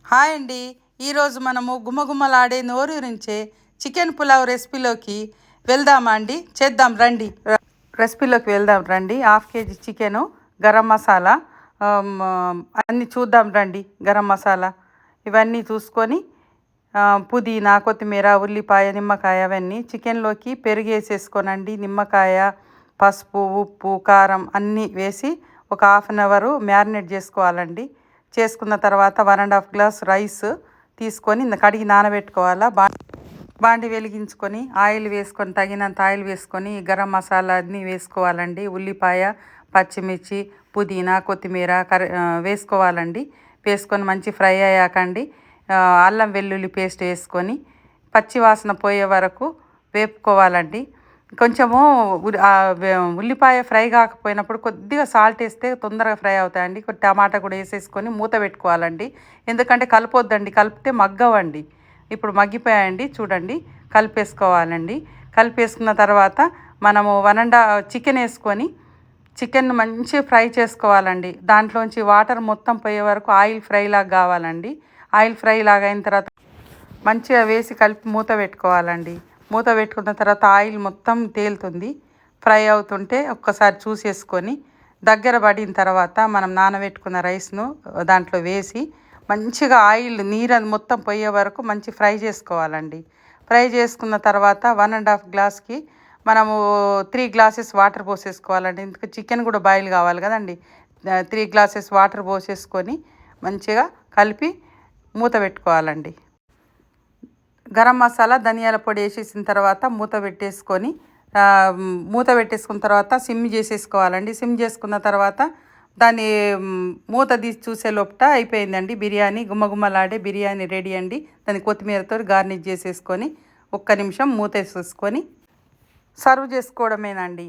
Hi అండి. ఈరోజు మనము గుమగుమలాడే నోరూరించే చికెన్ పులావ్ రెసిపీలోకి వెళ్దామా అండి? చేద్దాం రండి. రెసిపీలోకి వెళ్దాం రండి. Half KG chicken, garam masala, అన్నీ చూద్దాం రండి. గరం మసాలా ఇవన్నీ చూసుకొని పుదీనా, కొత్తిమీర, ఉల్లిపాయ, నిమ్మకాయ అవన్నీ చికెన్లోకి పెరుగు వేసేసుకోనండి. నిమ్మకాయ, పసుపు, ఉప్పు, కారం అన్నీ వేసి ఒక హాఫ్ అన్ అవరు మ్యారినేట్ చేసుకోవాలండి. చేసుకున్న తర్వాత 1.5 గ్లాస్ రైస్ తీసుకొని కడిగి నానబెట్టుకోవాలా. బాండి వెలిగించుకొని ఆయిల్ వేసుకొని తగినంత ఆయిల్ వేసుకొని గరం మసాలా అన్నీ వేసుకోవాలండి. ఉల్లిపాయ, పచ్చిమిర్చి, పుదీనా, కొత్తిమీర వేసుకోవాలండి. వేసుకొని మంచి ఫ్రై అయ్యాకండి అల్లం వెల్లుల్లి పేస్ట్ వేసుకొని పచ్చి వాసన పోయే వరకు వేపుకోవాలండి. కొంచెము ఉల్లిపాయ ఫ్రై కాకపోయినప్పుడు కొద్దిగా సాల్ట్ వేస్తే తొందరగా ఫ్రై అవుతాయండి. టమాటా కూడా వేసేసుకొని మూత పెట్టుకోవాలండి. ఎందుకంటే కలపొద్దండి, కలిపితే మగ్గవండి. ఇప్పుడు మగ్గిపోయాయండి చూడండి. కలిపేసుకోవాలండి. కలిపేసుకున్న తర్వాత మనము చికెన్ వేసుకొని చికెన్ మంచిగా ఫ్రై చేసుకోవాలండి. దాంట్లోంచి వాటర్ మొత్తం పోయే వరకు ఆయిల్ ఫ్రై లాగా కావాలండి. ఆయిల్ ఫ్రై లాగా అయిన తర్వాత మంచిగా వేసి కలిపి మూత పెట్టుకోవాలండి. మూత పెట్టుకున్న తర్వాత ఆయిల్ మొత్తం తేలుతుంది. ఫ్రై అవుతుంటే ఒక్కసారి చూసేసుకొని దగ్గర పడిన తర్వాత మనం నానబెట్టుకున్న రైస్ను దాంట్లో వేసి మంచిగా ఆయిల్ నీరు మొత్తం పోయే వరకు మంచి ఫ్రై చేసుకోవాలండి. ఫ్రై చేసుకున్న తర్వాత 1.5 గ్లాస్కి మనము 3 గ్లాసెస్ వాటర్ పోసేసుకోవాలండి. ఎందుకంటే చికెన్ కూడా బాయిల్ కావాలి కదండి. 3 గ్లాసెస్ వాటర్ పోసేసుకొని మంచిగా కలిపి మూత పెట్టుకోవాలండి. గరం మసాలా, ధనియాల పొడి వేసేసిన తర్వాత మూత పెట్టేసుకున్న తర్వాత సిమ్ చేసేసుకోవాలండి. సిమ్ చేసుకున్న తర్వాత దాన్ని మూత తీసి చూసే లోపల అయిపోయిందండి బిర్యానీ. గుమ్మగుమ్మలాడే బిర్యానీ రెడీ అండి. దాన్ని కొత్తిమీరతో గార్నిష్ చేసేసుకొని ఒక్క నిమిషం మూత వేసేసుకొని సర్వ్ చేసుకోవడమేనండి.